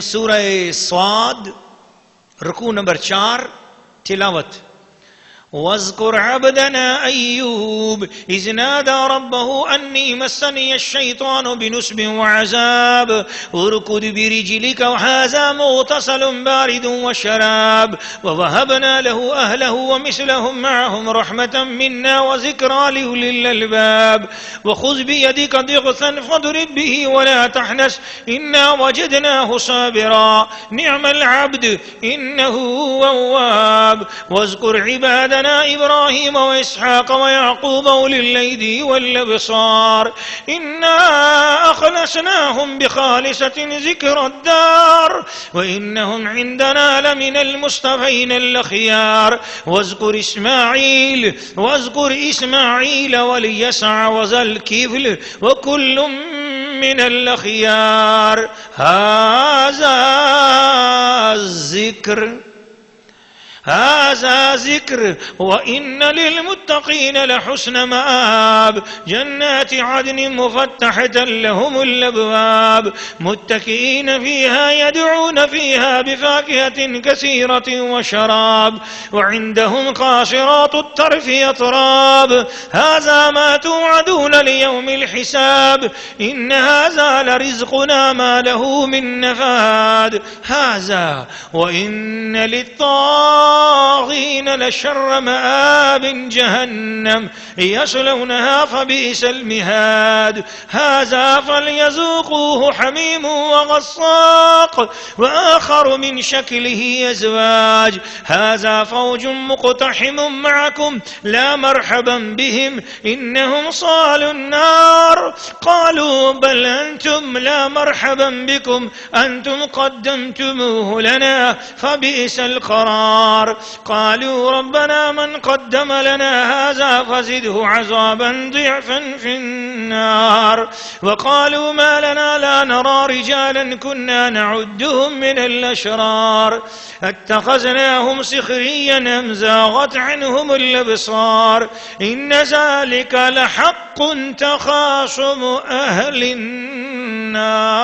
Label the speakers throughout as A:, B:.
A: سورہ سواد رکوع نمبر 4 تلاوت واذكر عبدنا أيوب إذ نادى ربه أني مسني الشيطان بنصب وعذاب اركض برجلك وهذا مغتسل بارد وشراب ووهبنا له أهله ومثلهم معهم رحمة منا وذكرى لأولي الألباب وخذ بيدك ضغثا فاضرب به ولا تحنث إنا وجدناه صابرا نعم العبد إنه أواب واذكر عبادنا إبراهيم وإسحاق ويعقوب أولي الأيدي والأبصار إنا أخلصناهم بخالصة ذكر الدار وإنهم عندنا لمن المصطفين الأخيار واذكر إسماعيل واليسع وذا الكفل وكل من الأخيار هذا ذكر وإن للمتقين لحسن مآب جنات عدن مفتحة لهم الأبواب متكئين فيها يدعون فيها بفاكهة كثيرة وشراب وعندهم قاصرات الطرف أتراب هذا ما توعدون ليوم الحساب إن هذا لرزقنا ما له من نفاد هذا وإن للطاغين لشر مآب جهنم يصلونها فبئس المهاد هذا فليذوقوه حميم وغساق وآخر من شكله أزواج هذا فوج مقتحم معكم لا مرحبا بهم إنهم صالوا النار قالوا بل أنتم لا مرحبا بكم أنتم قدمتموه لنا فبئس القرار قالوا ربنا من قدم لنا هذا فزده عذابا ضعفا في النار وقالوا ما لنا لا نرى رجالا كنا نعدهم من الأشرار اتخذناهم سخريا أم زاغت عنهم الأبصار إن ذلك لحق تخاصم أهل النار.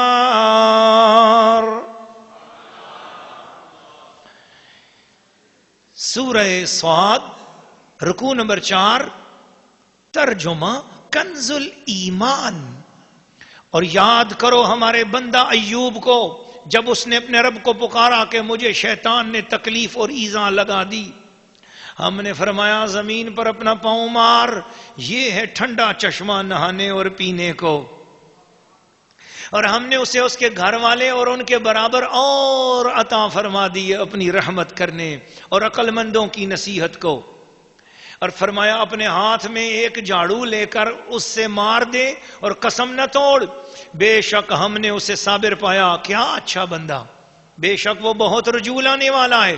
A: سورہ سواد رکوع نمبر 4 ترجمہ کنز الایمان. اور یاد کرو ہمارے بندہ ایوب کو جب اس نے اپنے رب کو پکارا کہ مجھے شیطان نے تکلیف اور ایذا لگا دی. ہم نے فرمایا زمین پر اپنا پاؤں مار، یہ ہے ٹھنڈا چشمہ نہانے اور پینے کو. اور ہم نے اسے اس کے گھر والے اور ان کے برابر اور عطا فرما دی اپنی رحمت کرنے اور عقل مندوں کی نصیحت کو. اور فرمایا اپنے ہاتھ میں ایک جھاڑو لے کر اس سے مار دے اور قسم نہ توڑ، بے شک ہم نے اسے صابر پایا. کیا اچھا بندہ، بے شک وہ بہت رجوع لانے والا ہے.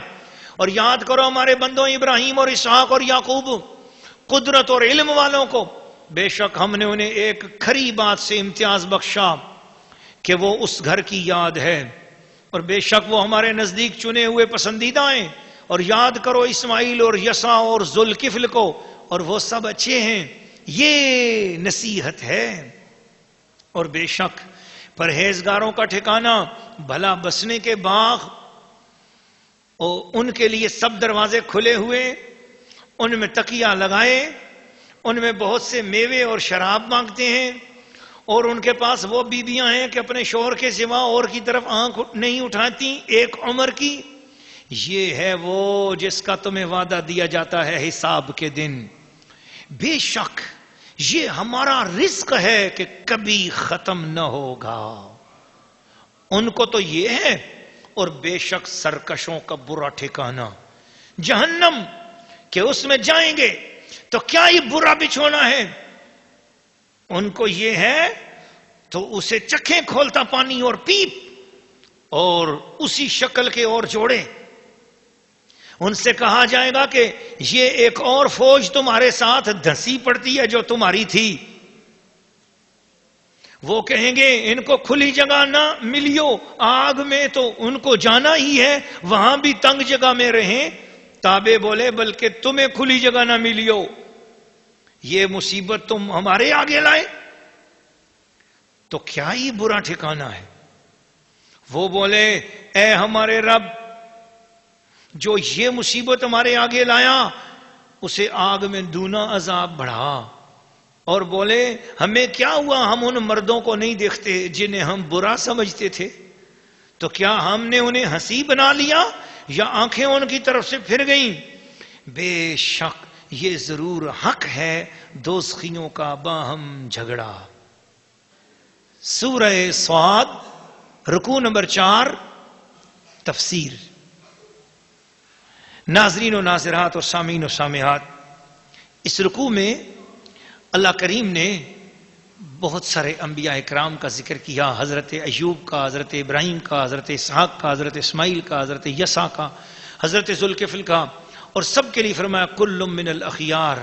A: اور یاد کرو ہمارے بندوں ابراہیم اور اسحاق اور یعقوب، قدرت اور علم والوں کو، بے شک ہم نے انہیں ایک کھری بات سے امتیاز بخشا کہ وہ اس گھر کی یاد ہے. اور بے شک وہ ہمارے نزدیک چنے ہوئے پسندیدہ ہیں. اور یاد کرو اسماعیل اور یسع اور ذوالکفل کو، اور وہ سب اچھے ہیں. یہ نصیحت ہے. اور بے شک پرہیزگاروں کا ٹھکانہ بھلا بسنے کے باغ، اور ان کے لیے سب دروازے کھلے ہوئے، ان میں تکیہ لگائے، ان میں بہت سے میوے اور شراب مانگتے ہیں. اور ان کے پاس وہ بیویاں ہیں کہ اپنے شوہر کے سوا اور کی طرف آنکھ نہیں اٹھاتی ایک عمر کی. یہ ہے وہ جس کا تمہیں وعدہ دیا جاتا ہے حساب کے دن. بے شک یہ ہمارا رزق ہے کہ کبھی ختم نہ ہوگا. ان کو تو یہ ہے. اور بے شک سرکشوں کا برا ٹھکانہ جہنم، کہ اس میں جائیں گے تو کیا ہی برا بچھونا ہے. ان کو یہ ہے تو اسے چکھیں کھولتا پانی اور پیپ، اور اسی شکل کے اور جوڑے. ان سے کہا جائے گا کہ یہ ایک اور فوج تمہارے ساتھ دھسی پڑتی ہے جو تمہاری تھی. وہ کہیں گے ان کو کھلی جگہ نہ ملیو، آگ میں تو ان کو جانا ہی ہے، وہاں بھی تنگ جگہ میں رہیں. تابع بولے بلکہ تمہیں کھلی جگہ نہ ملیو، یہ مصیبت تم ہمارے آگے لائے. تو کیا ہی برا ٹھکانہ ہے. وہ بولے اے ہمارے رب، جو یہ مصیبت ہمارے آگے لایا اسے آگ میں دونا عذاب بڑھا، اور بولے ہمیں کیا ہوا، ہم ان مردوں کو نہیں دیکھتے جنہیں ہم برا سمجھتے تھے، تو کیا ہم نے انہیں ہنسی بنا لیا یا آنکھیں ان کی طرف سے پھر گئیں؟ بے شک یہ ضرور حق ہے دوزخیوں کا باہم جھگڑا۔ سورہ صاد رکوع نمبر 4 تفسیر۔ ناظرین و ناظرات اور سامعین و سامعات، اس رکوع میں اللہ کریم نے بہت سارے انبیاء اکرام کا ذکر کیا، حضرت ایوب کا، حضرت ابراہیم کا، حضرت اسحاق کا، حضرت اسماعیل کا، حضرت یسع کا، حضرت ذوالکفل کا، اور سب کے لیے فرمایا کل من الاخیار،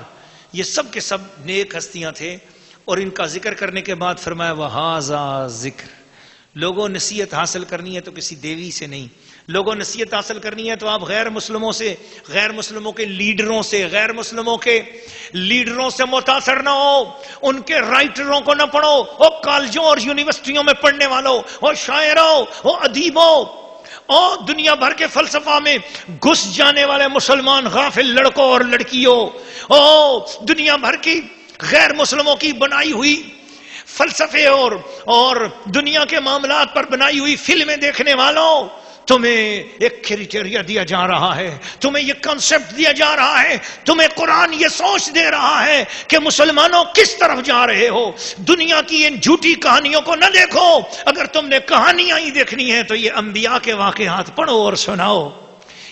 A: یہ سب کے سب نیک ہستیاں تھے، اور ان کا ذکر کرنے کے بعد فرمایا وہذا ذکر۔ لوگوں نصیحت حاصل کرنی ہے تو کسی دیوی سے نہیں، لوگوں نصیحت حاصل کرنی ہے تو آپ غیر مسلموں سے، غیر مسلموں کے لیڈروں سے، غیر مسلموں کے لیڈروں سے متاثر نہ ہو، ان کے رائٹروں کو نہ پڑھو، وہ کالجوں اور یونیورسٹیوں میں پڑھنے والوں، وہ شاعروں، وہ ادیبوں، اور دنیا بھر کے فلسفہ میں گھس جانے والے مسلمان غافل لڑکوں اور لڑکیوں، دنیا بھر کی غیر مسلموں کی بنائی ہوئی فلسفے اور دنیا کے معاملات پر بنائی ہوئی فلمیں دیکھنے والوں، تمہیں ایک کریٹیریا دیا جا رہا ہے، تمہیں یہ کنسپٹ دیا جا رہا ہے، تمہیں قرآن یہ سوچ دے رہا ہے کہ مسلمانوں کس طرف جا رہے ہو۔ دنیا کی ان جھوٹی کہانیوں کو نہ دیکھو، اگر تم نے کہانیاں ہی دیکھنی ہے تو یہ انبیاء کے واقعات پڑھو اور سناؤ،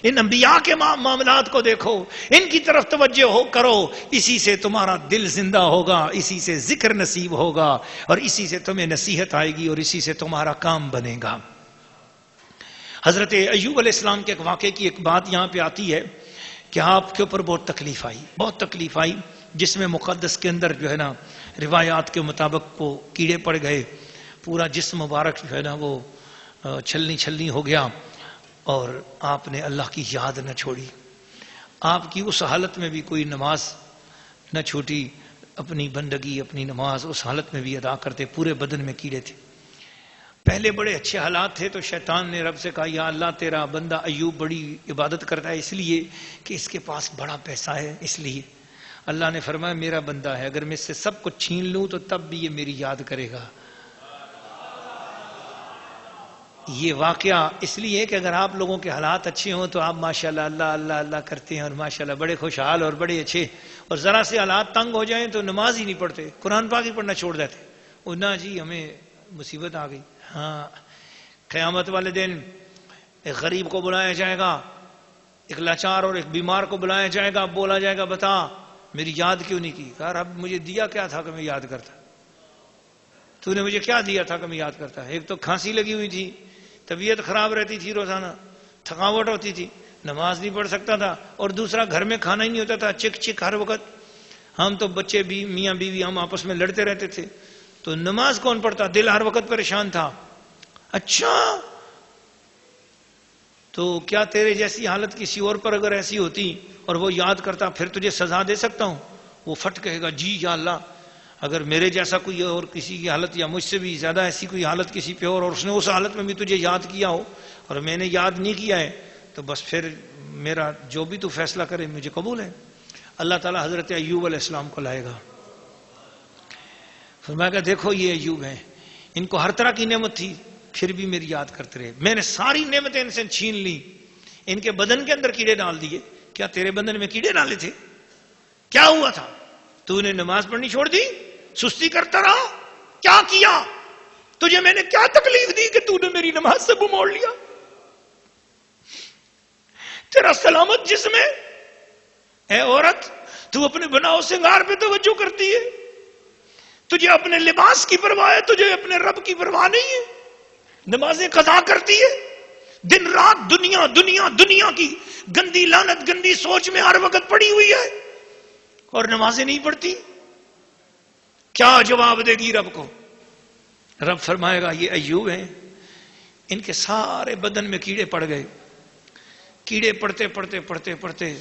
A: ان انبیاء کے معاملات کو دیکھو، ان کی طرف توجہ کرو، اسی سے تمہارا دل زندہ ہوگا، اسی سے ذکر نصیب ہوگا، اور اسی سے تمہیں نصیحت آئے گی، اور اسی سے تمہارا کام بنے گا۔ حضرت ایوب علیہ السلام کے ایک واقعے کی ایک بات یہاں پہ آتی ہے کہ آپ کے اوپر بہت تکلیف آئی، جس میں مقدس کے اندر جو ہے نا روایات کے مطابق وہ کیڑے پڑ گئے، پورا جسم مبارک جو ہے نا وہ چھلنی ہو گیا، اور آپ نے اللہ کی یاد نہ چھوڑی، آپ کی اس حالت میں بھی کوئی نماز نہ چھوٹی، اپنی بندگی، اپنی نماز اس حالت میں بھی ادا کرتے، پورے بدن میں کیڑے تھے۔ پہلے بڑے اچھے حالات تھے تو شیطان نے رب سے کہا یا اللہ تیرا بندہ ایوب بڑی عبادت کرتا ہے اس لیے کہ اس کے پاس بڑا پیسہ ہے، اس لیے اللہ نے فرمایا میرا بندہ ہے، اگر میں اس سے سب کچھ چھین لوں تو تب بھی یہ میری یاد کرے گا۔ یہ واقعہ اس لیے کہ اگر آپ لوگوں کے حالات اچھے ہوں تو آپ ماشاءاللہ اللہ اللہ اللہ کرتے ہیں، اور ماشاءاللہ بڑے خوشحال اور بڑے اچھے، اور ذرا سے حالات تنگ ہو جائیں تو نماز ہی نہیں پڑھتے، قرآن پاک ہی پڑھنا چھوڑ دیتے، اور نہ جی ہمیں مصیبت آ گئی۔ ہاں، قیامت والے دن ایک غریب کو بلایا جائے گا، ایک لاچار اور ایک بیمار کو بلایا جائے گا، بولا جائے گا بتا میری یاد کیوں نہیں کی؟ کہا رب مجھے دیا کیا تھا کہ میں یاد کرتا، تو نے مجھے کیا دیا تھا کہ میں یاد کرتا؟ ایک تو کھانسی لگی ہوئی تھی، طبیعت خراب رہتی تھی، روزانہ تھکاوٹ ہوتی تھی، نماز نہیں پڑھ سکتا تھا، اور دوسرا گھر میں کھانا ہی نہیں ہوتا تھا، چک چک ہر وقت، ہم تو بچے بھی میاں بیوی ہم آپس میں لڑتے رہتے تھے، تو نماز کون پڑھتا؟ دل ہر وقت پریشان تھا۔ اچھا تو کیا تیرے جیسی حالت کسی اور پر اگر ایسی ہوتی اور وہ یاد کرتا پھر تجھے سزا دے سکتا ہوں؟ وہ پھٹ کہے گا جی یا اللہ، اگر میرے جیسا کوئی اور کسی کی حالت یا مجھ سے بھی زیادہ ایسی کوئی حالت کسی پہ اور اس نے اس حالت میں بھی تجھے یاد کیا ہو اور میں نے یاد نہیں کیا ہے تو بس پھر میرا جو بھی تو فیصلہ کرے مجھے قبول ہے۔ اللہ تعالیٰ حضرت ایوب علیہ السلام کو لائے گا، فرمایا کہ دیکھو یہ ایوب ہیں، ان کو ہر طرح کی نعمت تھی پھر بھی میری یاد کرتے رہے، میں نے ساری نعمتیں ان سے چھین لی، ان کے بدن کے اندر کیڑے ڈال دیے۔ کیا تیرے بدن میں کیڑے ڈالے تھے؟ کیا ہوا تھا؟ تو نے نماز پڑھنی چھوڑ دی، سستی کرتا رہا، کیا کیا تجھے میں نے؟ کیا تکلیف دی کہ تو نے میری نماز سے منہ موڑ لیا؟ تیرا سلامت جسم ہے، اے عورت تو اپنے بناؤ سنگار پہ توجہ کرتی ہے، تجھے اپنے لباس کی پرواہ ہے، تجھے اپنے رب کی پرواہ نہیں ہے، نمازیں قضا کرتی ہے، دن رات دنیا دنیا دنیا کی گندی لعنت گندی سوچ میں ہر وقت پڑی ہوئی ہے اور نمازیں نہیں پڑھتی، کیا جواب دے گی رب کو؟ رب فرمائے گا یہ ایوب ہیں، ان کے سارے بدن میں کیڑے پڑ گئے، کیڑے پڑتے پڑتے پڑتے پڑتے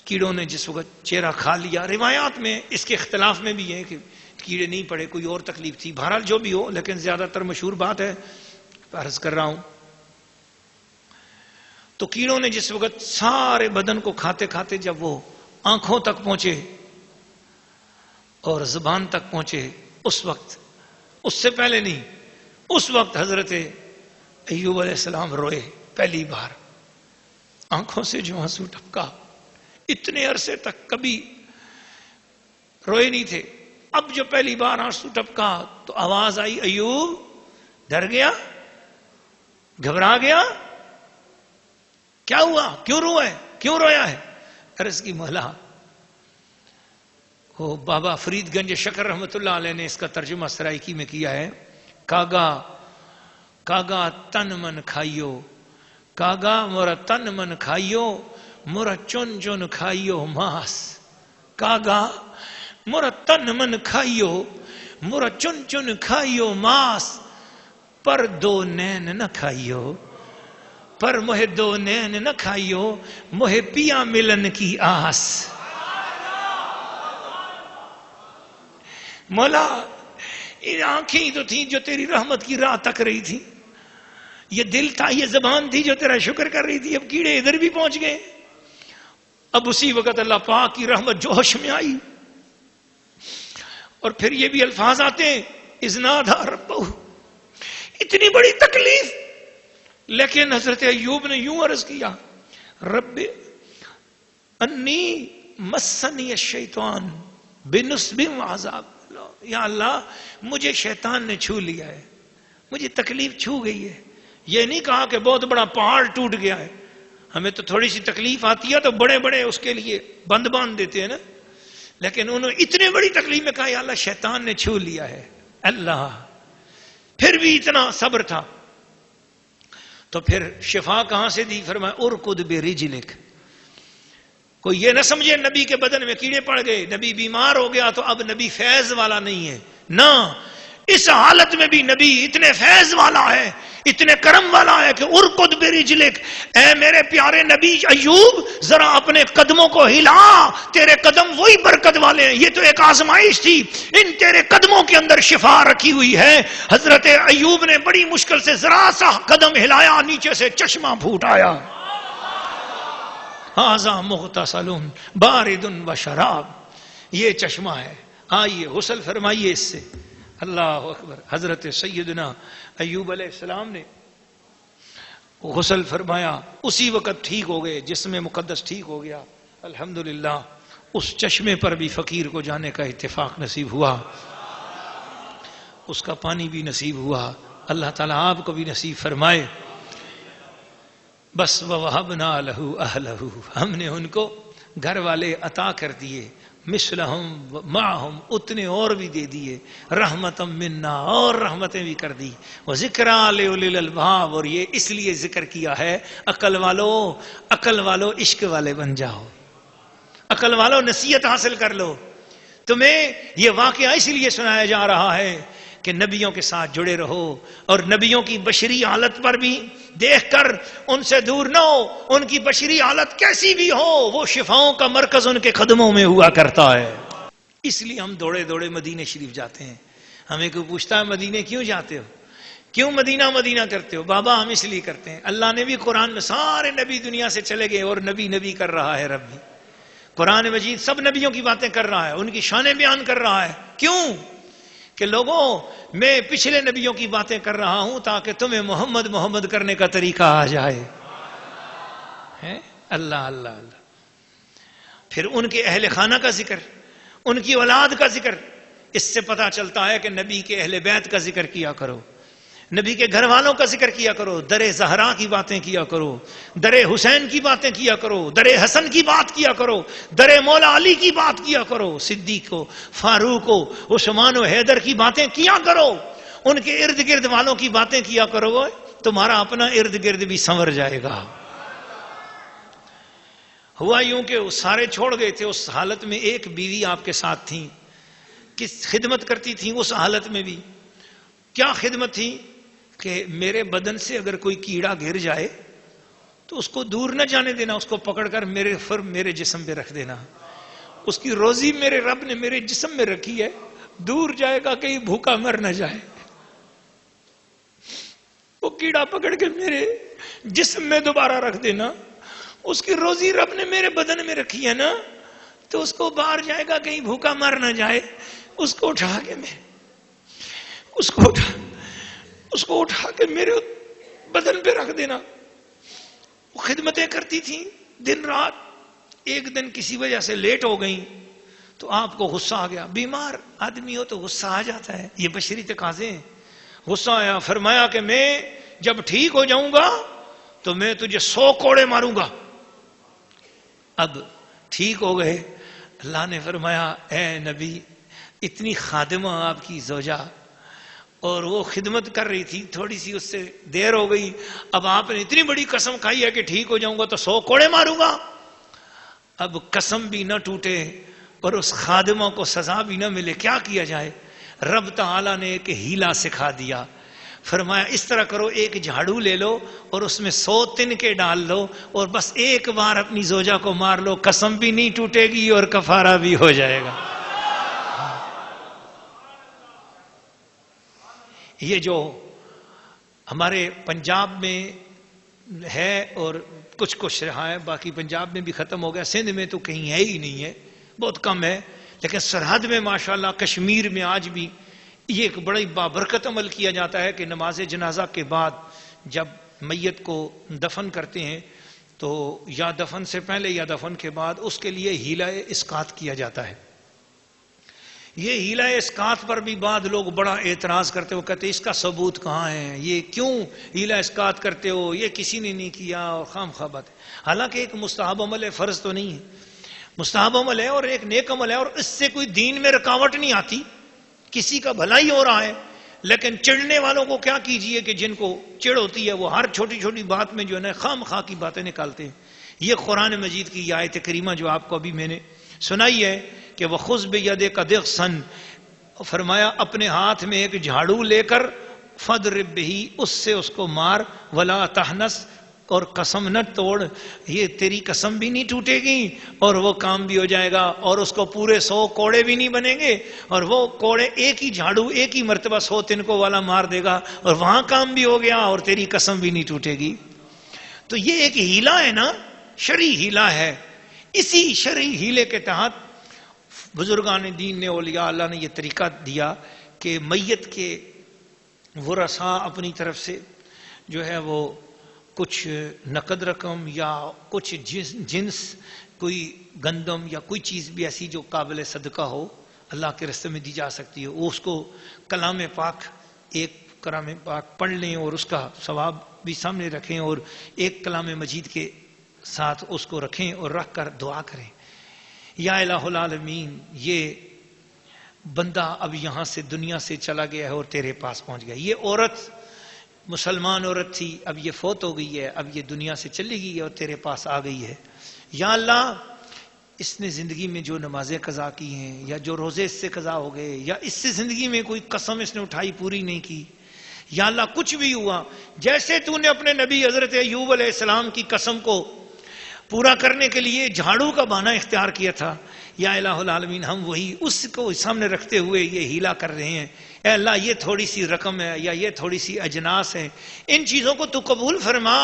A: کیڑوں نے جس وقت چہرہ کھا لیا۔ روایات میں اس کے اختلاف میں بھی ہے کہ کیڑے نہیں پڑے، کوئی اور تکلیف تھی، بہرحال جو بھی ہو، لیکن زیادہ تر مشہور بات ہے عرض کر رہا ہوں تو کیڑوں نے جس وقت سارے بدن کو کھاتے کھاتے جب وہ آنکھوں تک پہنچے اور زبان تک پہنچے، اس وقت، اس سے پہلے نہیں، اس وقت حضرت ایوب علیہ السلام روئے پہلی بار، آنکھوں سے جو آنسو ٹپکا، اتنے عرصے تک کبھی روئے نہیں تھے، اب جو پہلی بار آنسو ٹپکا تو آواز آئی، ایوب ڈر گیا، گھبرا گیا، کیا ہوا، کیوں روئے، کیوں رویا ہے؟ عرض کی مولا، وہ بابا فرید گنج شکر رحمت اللہ علیہ نے اس کا ترجمہ سرائکی میں کیا ہے، کاگا تن من کھائیو، کاگا مورا تن من کھائیو، مورا چن چن کھائیو ماس، کاگا مورا تن من کھائیو، مورا چن چن کھائیو ماس، پر دو نین نہ کھائیو، پر مجھے دو نین نہ کھائیو، مجھے پیا ملن کی آس۔ مولا یہ آنکھیں ہی تو تھیں جو تیری رحمت کی راہ تک رہی تھی، یہ دل تھا، یہ زبان تھی جو تیرا شکر کر رہی تھی، اب کیڑے ادھر بھی پہنچ گئے۔ اب اسی وقت اللہ پاک کی رحمت جوش میں آئی، اور پھر یہ بھی الفاظ آتے ہیں، اذ نادى ربہ، اتنی بڑی تکلیف، لیکن حضرت ایوب نے یوں عرض کیا، رب انی مسنی الشیطان بنصب وعذاب، یا اللہ مجھے شیطان نے چھو لیا ہے، مجھے تکلیف چھو گئی ہے۔ یہ نہیں کہا کہ بہت بڑا پہاڑ ٹوٹ گیا ہے، ہمیں تو تھوڑی سی تکلیف آتی ہے تو بڑے بڑے اس کے لیے بند باندھ دیتے ہیں نا، لیکن انہوں نے اتنے بڑی تکلیف میں کہا یا اللہ شیطان نے چھو لیا ہے۔ اللہ پھر بھی اتنا صبر تھا، تو پھر شفا کہاں سے دی؟ فرمایا ارکض برجلک۔ کوئی یہ نہ سمجھے نبی کے بدن میں کیڑے پڑ گئے، نبی بیمار ہو گیا تو اب نبی فیض والا نہیں ہے، نہ، اس حالت میں بھی نبی اتنے فیض والا ہے، اتنے کرم والا ہے کہ ارکض برجلک، اے میرے پیارے نبی ایوب ذرا اپنے قدموں کو ہلا، تیرے قدم وہی برکت والے ہیں، یہ تو ایک آزمائش تھی، ان تیرے قدموں کے اندر شفا رکھی ہوئی ہے۔ حضرت ایوب نے بڑی مشکل سے ذرا سا قدم ہلایا، نیچے سے چشمہ پھوٹ آیا، ھذا مغتسل بارد وشراب، یہ چشمہ ہے، آئیے غسل فرمائیے اس سے۔ اللہ اکبر۔ حضرت سیدنا ایوب علیہ السلام نے غسل فرمایا، اسی وقت ٹھیک ہو گئے، جسم مقدس ٹھیک ہو گیا، الحمدللہ۔ اس چشمے پر بھی فقیر کو جانے کا اتفاق نصیب ہوا، اس کا پانی بھی نصیب ہوا، اللہ تعالیٰ آپ کو بھی نصیب فرمائے۔ بس وَوَهَبْنَا لَهُ أَهْلَهُ، ہم نے ان کو گھر والے عطا کر دیے، مثلہم معہم، اتنے اور بھی دے دیے، رحمتم منا، اور رحمتیں بھی کر دی، وذکریٰ لِأُولِي الْأَلْبَابِ، اور یہ اس لیے ذکر کیا ہے عقل والو عشق والے بن جاؤ، عقل والو نصیحت حاصل کر لو۔ تمہیں یہ واقعہ اس لیے سنایا جا رہا ہے کہ نبیوں کے ساتھ جڑے رہو، اور نبیوں کی بشری حالت پر بھی دیکھ کر ان سے دور نہ ہو، ان کی بشری حالت کیسی بھی ہو، وہ شفاؤں کا مرکز ان کے قدموں میں ہوا کرتا ہے۔ اس لیے ہم دوڑے دوڑے مدینے شریف جاتے ہیں۔ ہمیں کوئی پوچھتا ہے مدینے کیوں جاتے ہو، کیوں مدینہ کرتے ہو؟ بابا ہم اس لیے کرتے ہیں، اللہ نے بھی قرآن میں سارے نبی دنیا سے چلے گئے، اور نبی کر رہا ہے، رب بھی قرآن مجید سب نبیوں کی باتیں کر رہا ہے، ان کی شانیں بیان کر رہا ہے۔ کیوں؟ کہ لوگوں میں پچھلے نبیوں کی باتیں کر رہا ہوں تاکہ تمہیں محمد کرنے کا طریقہ آ جائے۔ اللہ اللہ اللہ۔ پھر ان کے اہل خانہ کا ذکر، ان کی اولاد کا ذکر، اس سے پتہ چلتا ہے کہ نبی کے اہل بیت کا ذکر کیا کرو، نبی کے گھر والوں کا ذکر کیا کرو، در زہرا کی باتیں کیا کرو، در حسین کی باتیں کیا کرو، در حسن کی بات کیا کرو، در مولا علی کی بات کیا کرو، صدیق کو، فاروق کو، عثمان و حیدر کی باتیں کیا کرو، ان کے ارد گرد والوں کی باتیں کیا کرو، تمہارا اپنا ارد گرد بھی سنور جائے گا۔ ہوا یوں کہ وہ سارے چھوڑ گئے تھے، اس حالت میں ایک بیوی آپ کے ساتھ تھی، کس خدمت کرتی تھی اس حالت میں بھی۔ کیا خدمت تھی؟ کہ میرے بدن سے اگر کوئی کیڑا گر جائے تو اس کو دور نہ جانے دینا، اس کو پکڑ کر میرے جسم پہ رکھ دینا، اس کی روزی میرے رب نے میرے جسم میں رکھی ہے، دور جائے گا کہیں بھوکا مر نہ جائے۔ وہ کیڑا پکڑ کے میرے جسم میں دوبارہ رکھ دینا. اس کی روزی رب نے میرے بدن میں رکھی ہے نا, تو اس کو باہر جائے گا کہیں بھوکا مر نہ جائے. اس کو اٹھا کے میں اس کو اٹھا کے میرے بدن پہ رکھ دینا. وہ خدمتیں کرتی تھیں دن رات. ایک دن کسی وجہ سے لیٹ ہو گئیں تو آپ کو غصہ آ گیا. بیمار آدمی ہو تو غصہ آ جاتا ہے, یہ بشری تقاضے ہیں. غصہ آیا, فرمایا کہ میں جب ٹھیک ہو جاؤں گا تو میں تجھے 100 کوڑے ماروں گا. اب ٹھیک ہو گئے. اللہ نے فرمایا اے نبی, اتنی خادمہ آپ کی زوجہ, اور وہ خدمت کر رہی تھی, تھوڑی سی اس سے دیر ہو گئی. اب آپ نے اتنی بڑی قسم کھائی ہے کہ ٹھیک ہو جاؤں گا تو 100 کوڑے ماروں گا. اب قسم بھی نہ ٹوٹے اور اس خادمہ کو سزا بھی نہ ملے, کیا کیا جائے؟ رب تعالیٰ نے ایک ہیلا سکھا دیا. فرمایا اس طرح کرو, ایک جھاڑو لے لو اور اس میں 100 تنکے ڈال دو اور بس ایک بار اپنی زوجہ کو مار لو, قسم بھی نہیں ٹوٹے گی اور کفارہ بھی ہو جائے گا. یہ جو ہمارے پنجاب میں ہے اور کچھ رہا ہے, باقی پنجاب میں بھی ختم ہو گیا, سندھ میں تو کہیں ہے ہی نہیں ہے, بہت کم ہے. لیکن سرحد میں ماشاءاللہ کشمیر میں آج بھی یہ ایک بڑی بابرکت عمل کیا جاتا ہے کہ نماز جنازہ کے بعد جب میت کو دفن کرتے ہیں تو یا دفن سے پہلے یا دفن کے بعد اس کے لیے ہیلہ اسقاط کیا جاتا ہے. یہ ہیلہ اسقاط پر بھی بعض لوگ بڑا اعتراض کرتے ہو, کہتے اس کا ثبوت کہاں ہے, یہ کیوں ہیلہ اسقاط کرتے ہو, یہ کسی نے نہیں کیا اور خام خواہ بات ہے. حالانکہ ایک مستحب عمل ہے, فرض تو نہیں ہے, مستحب عمل ہے اور ایک نیک عمل ہے, اور اس سے کوئی دین میں رکاوٹ نہیں آتی, کسی کا بھلائی ہو رہا ہے. لیکن چڑھنے والوں کو کیا کیجئے کہ جن کو چڑ ہوتی ہے وہ ہر چھوٹی چھوٹی بات میں جو ہے نا خام خواہ کی باتیں نکالتے ہیں. یہ قرآن مجید کی یہ آیت کریمہ جو آپ کو ابھی میں نے سنائی ہے کہ وَخُذْ بِيَدِكَ ضِغْثًا, فرمایا اپنے ہاتھ میں ایک جھاڑو لے کر فَاضْرِب بِهِ, اس سے اس کو مار, وَلَا تَحْنَثْ, اور قسم نہ توڑ, یہ تیری قسم بھی نہیں ٹوٹے گی اور وہ کام بھی ہو جائے گا, اور اس کو پورے 100 کوڑے بھی نہیں بنیں گے, اور وہ کوڑے ایک ہی جھاڑو ایک ہی مرتبہ 100 تنکوں والا مار دے گا اور وہاں کام بھی ہو گیا اور تیری قسم بھی نہیں ٹوٹے گی. تو یہ ایک ہیلا ہے نا, شرعی ہیلا ہے. اسی شرعی ہیلے کے تحت بزرگان دین نے, اولیاء اللہ نے یہ طریقہ دیا کہ میت کے ورثاء اپنی طرف سے جو ہے وہ کچھ نقد رقم یا کچھ جنس, کوئی گندم یا کوئی چیز بھی ایسی جو قابل صدقہ ہو, اللہ کے راستے میں دی جا سکتی ہے, وہ اس کو کلام پاک, ایک کلام پاک پڑھ لیں اور اس کا ثواب بھی سامنے رکھیں, اور ایک کلام مجید کے ساتھ اس کو رکھیں اور رکھ کر دعا کریں, یا الہ العالمین یہ بندہ اب یہاں سے دنیا سے چلا گیا ہے اور تیرے پاس پہنچ گیا. یہ عورت مسلمان عورت تھی, اب یہ فوت ہو گئی ہے, اب یہ دنیا سے چلی گئی ہے اور تیرے پاس آ گئی ہے. یا اللہ اس نے زندگی میں جو نمازیں قضا کی ہیں یا جو روزے اس سے قضا ہو گئے, یا اس سے زندگی میں کوئی قسم اس نے اٹھائی پوری نہیں کی, یا اللہ کچھ بھی ہوا, جیسے تو نے اپنے نبی حضرت ایوب علیہ السلام کی قسم کو پورا کرنے کے لیے جھاڑو کا بہانہ اختیار کیا تھا, یا الہ العالمین ہم وہی اس کو سامنے رکھتے ہوئے یہ ہیلا کر رہے ہیں. اے اللہ یہ تھوڑی سی رقم ہے یا یہ تھوڑی سی اجناس ہے, ان چیزوں کو تو قبول فرما,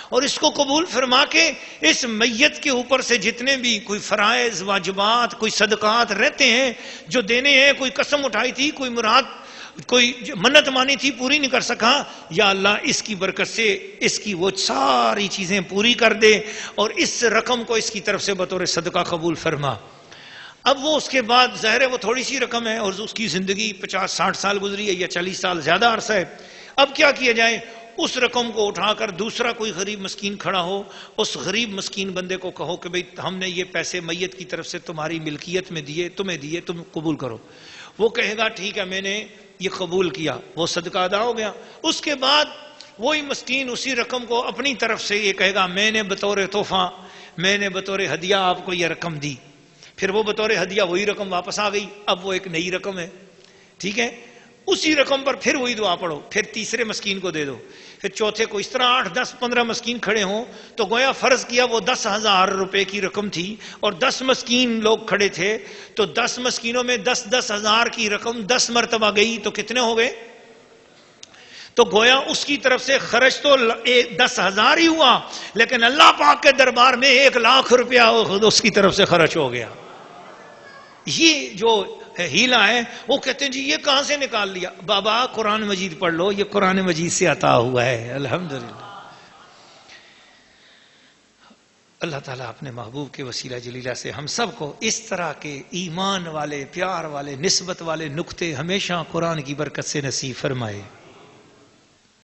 A: اور اس کو قبول فرما کے اس میت کے اوپر سے جتنے بھی کوئی فرائض واجبات کوئی صدقات رہتے ہیں جو دینے ہیں, کوئی قسم اٹھائی تھی, کوئی مراد کوئی منت مانی تھی پوری نہیں کر سکا, یا اللہ اس کی برکت سے اس کی وہ ساری چیزیں پوری کر دے اور اس رقم کو اس کی طرف سے بطور صدقہ قبول فرما. اب وہ اس کے بعد ظاہر ہے وہ تھوڑی سی رقم ہے اور اس کی زندگی 50-60 سال گزری ہے یا 40 سال زیادہ عرصہ ہے. اب کیا کیا جائے؟ اس رقم کو اٹھا کر دوسرا کوئی غریب مسکین کھڑا ہو, اس غریب مسکین بندے کو کہو کہ بھئی ہم نے یہ پیسے میت کی طرف سے تمہاری ملکیت میں دیے, تمہیں دیے, تم قبول کرو. وہ کہے گا ٹھیک ہے میں نے یہ قبول کیا, وہ صدقہ ادا ہو گیا. اس کے بعد وہی مسکین اسی رقم کو اپنی طرف سے یہ کہے گا میں نے بطور تحفہ, میں نے بطور ہدیہ آپ کو یہ رقم دی. پھر وہ بطور ہدیہ وہی رقم واپس آ گئی, اب وہ ایک نئی رقم ہے. ٹھیک ہے, اسی رقم پر پھر وہی دعا پڑھو, پھر تیسرے مسکین کو دے دو, پھر چوتھے کو, اس طرح 8-10-15 مسکین کھڑے ہوں تو گویا فرض کیا وہ 10,000 روپے کی رقم تھی اور 10 مسکین لوگ کھڑے تھے, تو 10 مسکینوں میں 10,000 کی رقم 10 مرتبہ گئی تو کتنے ہو گئے؟ تو گویا اس کی طرف سے خرچ تو 10,000 ہی ہوا، لیکن اللہ پاک کے دربار میں 1,00,000 روپیہ خود اس کی طرف سے خرچ ہو گیا. یہ جو ہیلا ہے وہ کہتے ہیں جی یہ کہاں سے نکال لیا؟ بابا قرآن مجید پڑھ لو، یہ قرآن مجید سے عطا ہوا ہے. الحمدللہ. اللہ تعالیٰ اپنے محبوب کے وسیلہ جلیلہ سے ہم سب کو اس طرح کے ایمان والے، پیار والے، نسبت والے نقطے ہمیشہ قرآن کی برکت سے نصیب فرمائے.